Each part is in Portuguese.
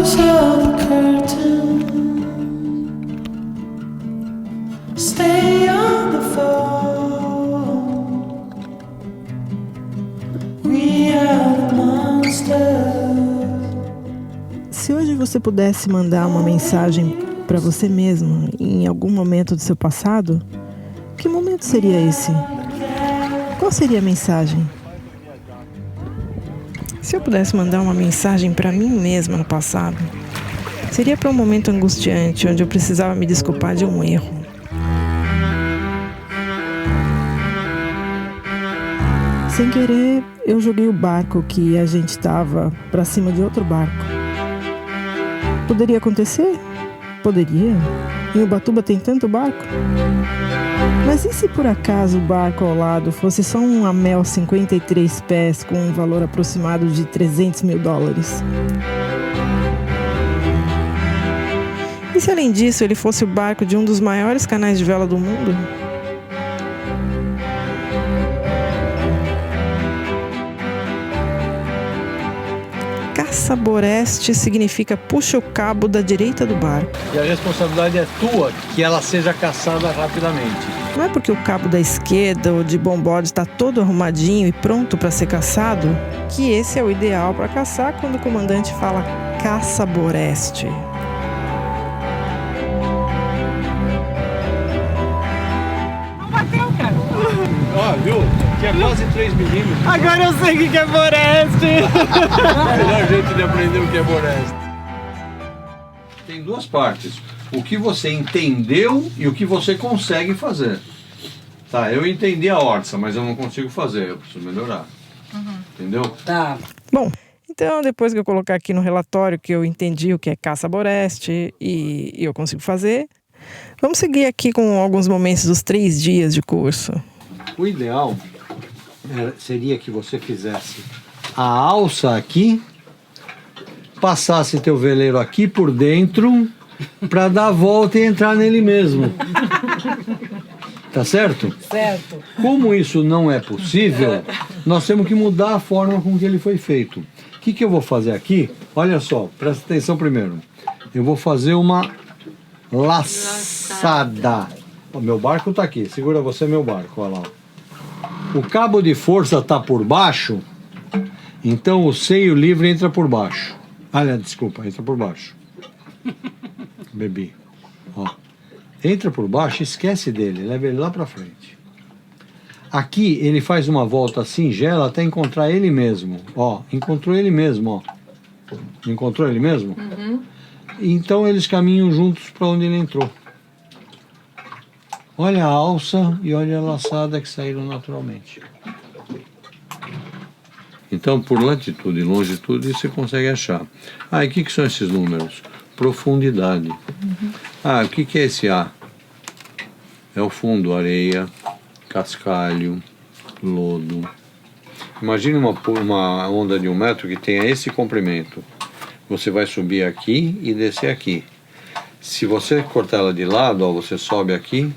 Close the curtain. Stay on the phone. We are the monsters. Se hoje você pudesse mandar uma mensagem para você mesmo em algum momento do seu passado, que momento seria esse? Qual seria a mensagem? Se eu pudesse mandar uma mensagem para mim mesma no passado, seria para um momento angustiante onde eu precisava me desculpar de um erro. Sem querer, eu joguei o barco que a gente estava para cima de outro barco. Poderia acontecer? Poderia. Em Ubatuba tem tanto barco. Mas e se por acaso o barco ao lado fosse só um Amel 53 pés com um valor aproximado de $300 mil? E se além disso ele fosse o barco de um dos maiores canais de vela do mundo? Caçaboreste significa puxa o cabo da direita do barco. E a responsabilidade é tua que ela seja caçada rapidamente. Não é porque o cabo da esquerda ou de bombode está todo arrumadinho e pronto para ser caçado que esse é o ideal para caçar quando o comandante fala caçaboreste. Ó, viu? Que é quase 3 milímetros. Agora eu sei o que é boreste. O melhor jeito de aprender o que é boreste. Tem duas partes. O que você entendeu e o que você consegue fazer. Tá, eu entendi a orça, mas eu não consigo fazer. Eu preciso melhorar. Entendeu? Tá. Bom, então depois que eu colocar aqui no relatório que eu entendi o que é caçaboreste e eu consigo fazer, vamos seguir aqui com alguns momentos dos 3 dias de curso. O ideal seria que você fizesse a alça aqui, passasse teu veleiro aqui por dentro para dar a volta e entrar nele mesmo. Tá certo? Certo. Como isso não é possível, nós temos que mudar a forma com que ele foi feito. O que eu vou fazer aqui? Olha só, presta atenção primeiro. Eu vou fazer uma laçada. O meu barco tá aqui, segura você meu barco, olha lá. O cabo de força tá por baixo, então o seio livre entra por baixo. Desculpa, entra por baixo. Bebi. Ó. Entra por baixo, esquece dele, leva ele lá pra frente. Aqui ele faz uma volta singela até encontrar ele mesmo. Ó, encontrou ele mesmo, ó. Encontrou ele mesmo? Uhum. Então eles caminham juntos para onde ele entrou. Olha a alça e olha a laçada que saíram naturalmente. Então, por latitude e longitude, você consegue achar. E o que são esses números? Profundidade. O que é esse A? É o fundo, areia, cascalho, lodo. Imagine uma onda de 1 metro que tenha esse comprimento. Você vai subir aqui e descer aqui. Se você cortar ela de lado, ó, você sobe aqui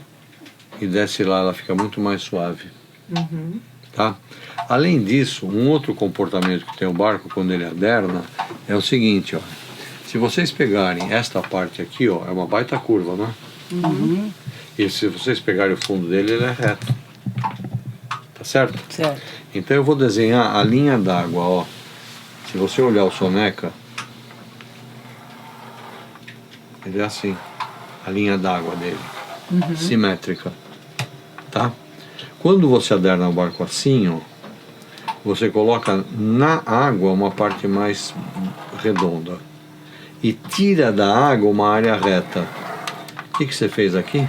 e desce lá, ela fica muito mais suave. Tá? Além disso, um outro comportamento que tem o barco quando ele aderna é o seguinte, ó. Se vocês pegarem esta parte aqui, ó, é uma baita curva, né? E se vocês pegarem o fundo dele, ele é reto. Tá certo? Certo. Então eu vou desenhar a linha d'água, ó. Se você olhar o soneca, ele é assim, a linha d'água dele, simétrica, tá? Quando você aderna o barco assim, ó, você coloca na água uma parte mais redonda e tira da água uma área reta. O que você fez aqui?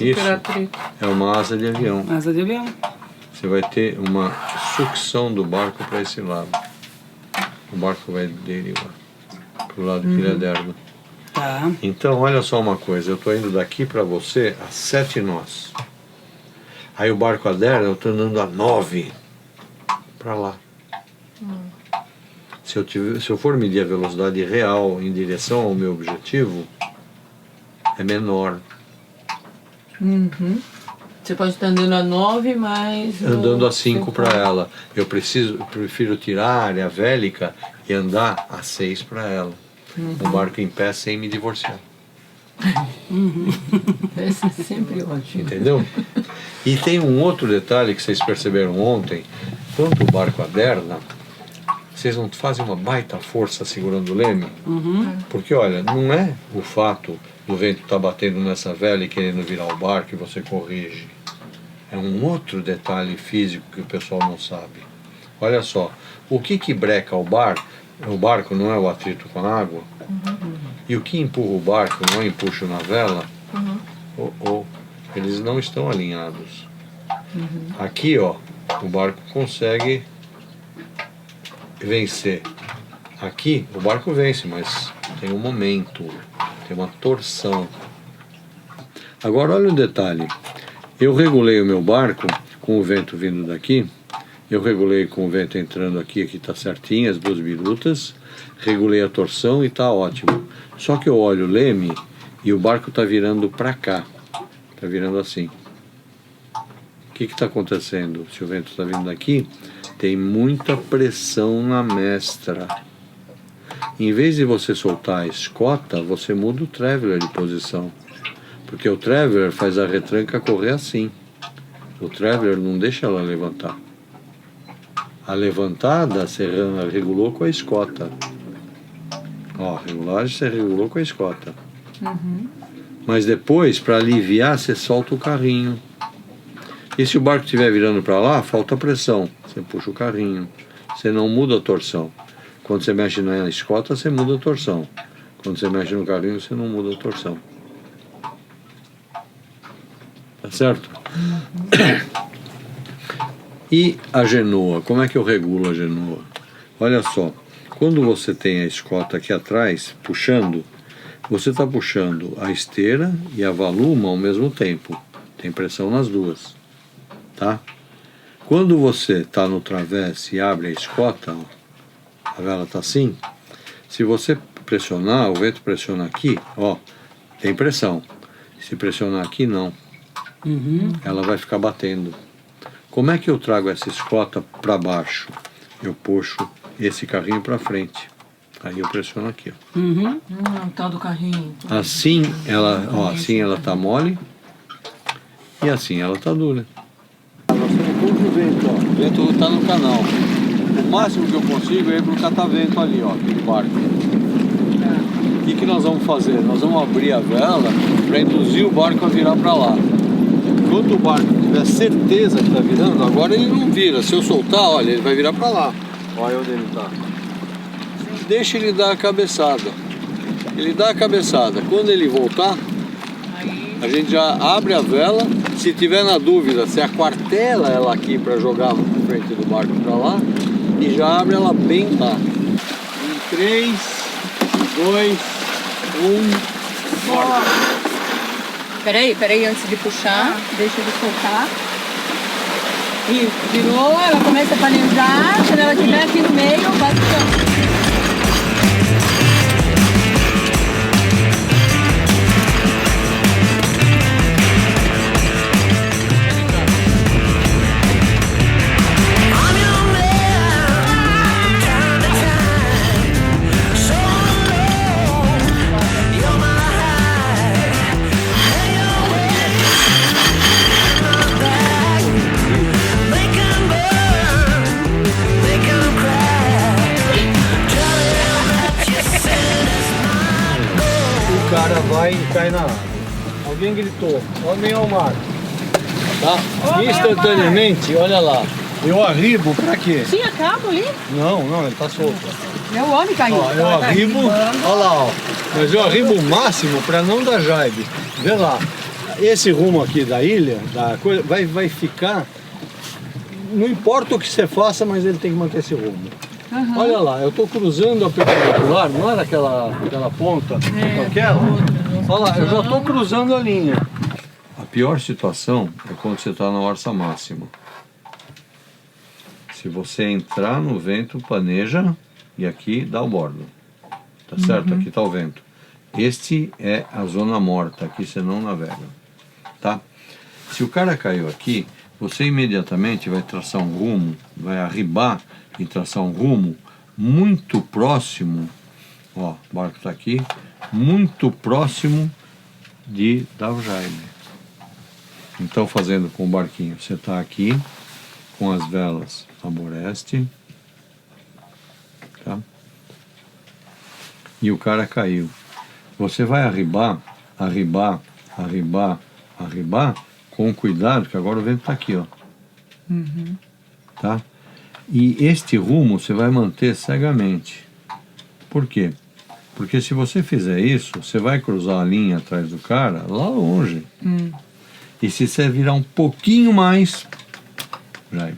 Isso é uma asa de avião. Asa de avião. Você vai ter uma sucção do barco para esse lado. O barco vai derivar para o lado que ele aderna. Tá. Então, olha só uma coisa. Eu estou indo daqui para você a 7 nós. Aí o barco aderna, eu estou andando a 9 para lá. Se eu for medir a velocidade real em direção ao meu objetivo, é menor. Você pode estar andando a 9, mas... Andando a 5 para ela. Eu prefiro tirar a área vélica e andar a 6 para ela. Um barco em pé sem me divorciar. Esse é sempre ótimo. Entendeu? E tem um outro detalhe que vocês perceberam ontem. Quando o barco aderna, vocês não fazem uma baita força segurando o leme? Porque, olha, não é o fato do vento estar batendo nessa vela e querendo virar o barco e você corrige. É um outro detalhe físico que o pessoal não sabe. Olha só, o que breca o barco não é o atrito com a água? E o que empurra o barco não é o empuxo na vela? Eles não estão alinhados. Aqui, ó, o barco consegue vencer. Aqui, o barco vence, mas tem um momento, tem uma torção. Agora, olha um detalhe. Eu regulei o meu barco com o vento vindo daqui. Eu regulei com o vento entrando aqui está certinho, as duas birutas. Regulei a torção e está ótimo. Só que eu olho o leme e o barco está virando para cá. Está virando assim. O que está acontecendo? Se o vento está vindo daqui, tem muita pressão na mestra. Em vez de você soltar a escota, você muda o traveler de posição. Porque o traveler faz a retranca correr assim. O traveler não deixa ela levantar. A levantada você regulou com a escota. Ó, a regulagem você regulou com a escota. Mas depois, para aliviar, você solta o carrinho. E se o barco estiver virando para lá, falta pressão. Você puxa o carrinho. Você não muda a torção. Quando você mexe na escota, você muda a torção. Quando você mexe no carrinho, você não muda a torção. Tá certo? E a genoa? Como é que eu regulo a genoa? Olha só. Quando você tem a escota aqui atrás, puxando, você está puxando a esteira e a valuma ao mesmo tempo. Tem pressão nas duas. Tá? Quando você está no travesse e abre a escota, ó, a vela está assim, se você pressionar, o vento pressiona aqui, ó, tem pressão. Se pressionar aqui, não. Ela vai ficar batendo. Como é que eu trago essa escota para baixo? Eu puxo esse carrinho para frente. Aí eu pressiono aqui, ó. O tal do carrinho. Assim ela, ó, assim ela tá mole e assim ela tá dura. Nós estamos contra o vento, ó. O vento tá no canal. O máximo que eu consigo é ir pro catavento ali, ó, aquele barco. O que nós vamos fazer? Nós vamos abrir a vela para induzir o barco a virar para lá. Quando o barco tiver certeza que está virando, agora ele não vira. Se eu soltar, olha, ele vai virar para lá. Olha onde ele está. Deixa ele dar a cabeçada. Ele dá a cabeçada. Quando ele voltar, a gente já abre a vela. Se tiver na dúvida, se aquartela ela aqui para jogar na frente do barco para lá e já abre ela bem lá. Em 3, 2, 1, bora. Peraí, antes de puxar, deixa ele soltar. Isso, virou, ela começa a planejar, quando ela estiver aqui no meio, vai puxando. O cara vai e cai na água. Alguém gritou, homem ao mar. Tá? Instantaneamente, olha lá. Eu arribo pra quê? Tinha cabo ali? Não, ele tá solto. Meu homem caiu. Ó, eu arribo, olha lá, ó. Mas eu arribo o máximo pra não dar jaibe. Vê lá. Esse rumo aqui da ilha, da coisa, vai ficar. Não importa o que você faça, mas ele tem que manter esse rumo. Olha lá, eu estou cruzando a perpendicular, não era aquela ponta com aquela? Olha lá, eu já estou cruzando a linha. A pior situação é quando você está na orça máxima. Se você entrar no vento, planeja e aqui dá o bordo. Tá certo? Aqui está o vento. Este é a zona morta, aqui você não navega. Tá? Se o cara caiu aqui, você imediatamente vai traçar um rumo, vai arribar e traçar um rumo muito próximo, ó, o barco está aqui, muito próximo da Jaime. Então, fazendo com o barquinho, você está aqui, com as velas aboreste, tá? E o cara caiu. Você vai arribar, com cuidado, que agora o vento está aqui, ó. Tá? E este rumo você vai manter cegamente. Por quê? Porque se você fizer isso, você vai cruzar a linha atrás do cara lá longe. E se você virar um pouquinho mais, já.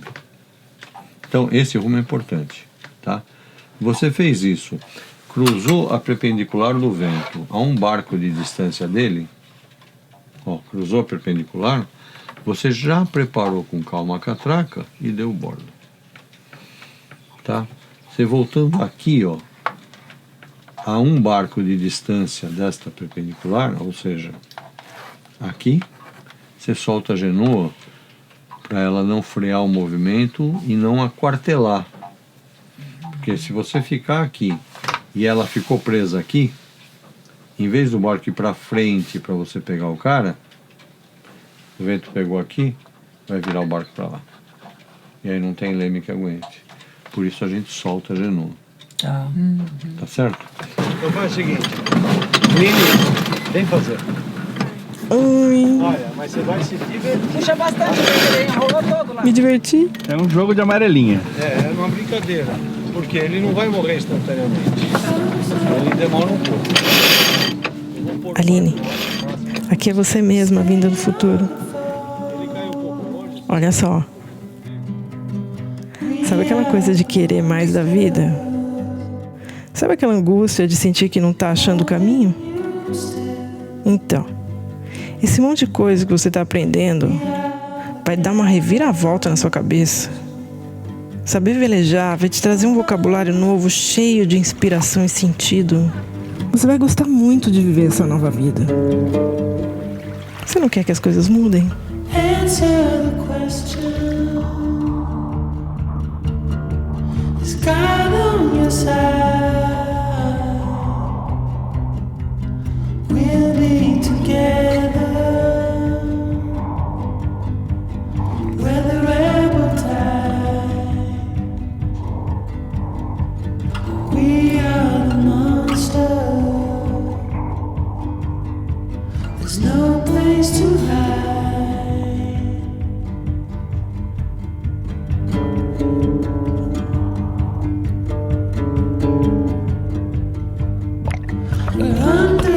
Então, esse rumo é importante, tá? Você fez isso, cruzou a perpendicular do vento a um barco de distância dele, ó, cruzou a perpendicular, você já preparou com calma a catraca e deu o bordo, tá? Você voltando aqui, ó, a um barco de distância desta perpendicular, ou seja, aqui, você solta a genoa para ela não frear o movimento e não aquartelar. Porque se você ficar aqui e ela ficou presa aqui, em vez do barco ir para frente para você pegar o cara, o vento pegou aqui, vai virar o barco para lá. E aí não tem leme que aguente. Por isso a gente solta a genoa. Tá. Tá certo? Então faz o seguinte, Lili, vem fazer. Oi, Olha, mas você vai se divertir. Puxa bastante, ele enrolou todo lá. me diverti. É um jogo de amarelinha. É uma brincadeira, porque ele não vai morrer instantaneamente. Ele demora um pouco. Aline, aqui é você mesma vinda do futuro. Ele caiu um pouco longe. Olha só. Sabe aquela coisa de querer mais da vida? Sabe aquela angústia de sentir que não tá achando o caminho? Então, esse monte de coisa que você tá aprendendo vai dar uma reviravolta na sua cabeça. Saber velejar vai te trazer um vocabulário novo, cheio de inspiração e sentido. Você vai gostar muito de viver essa nova vida. Você não quer que as coisas mudem? Answer the question. Is God on your side? We'll be together. We're the rebel tide. We are the monster. There's no place to hide. We're under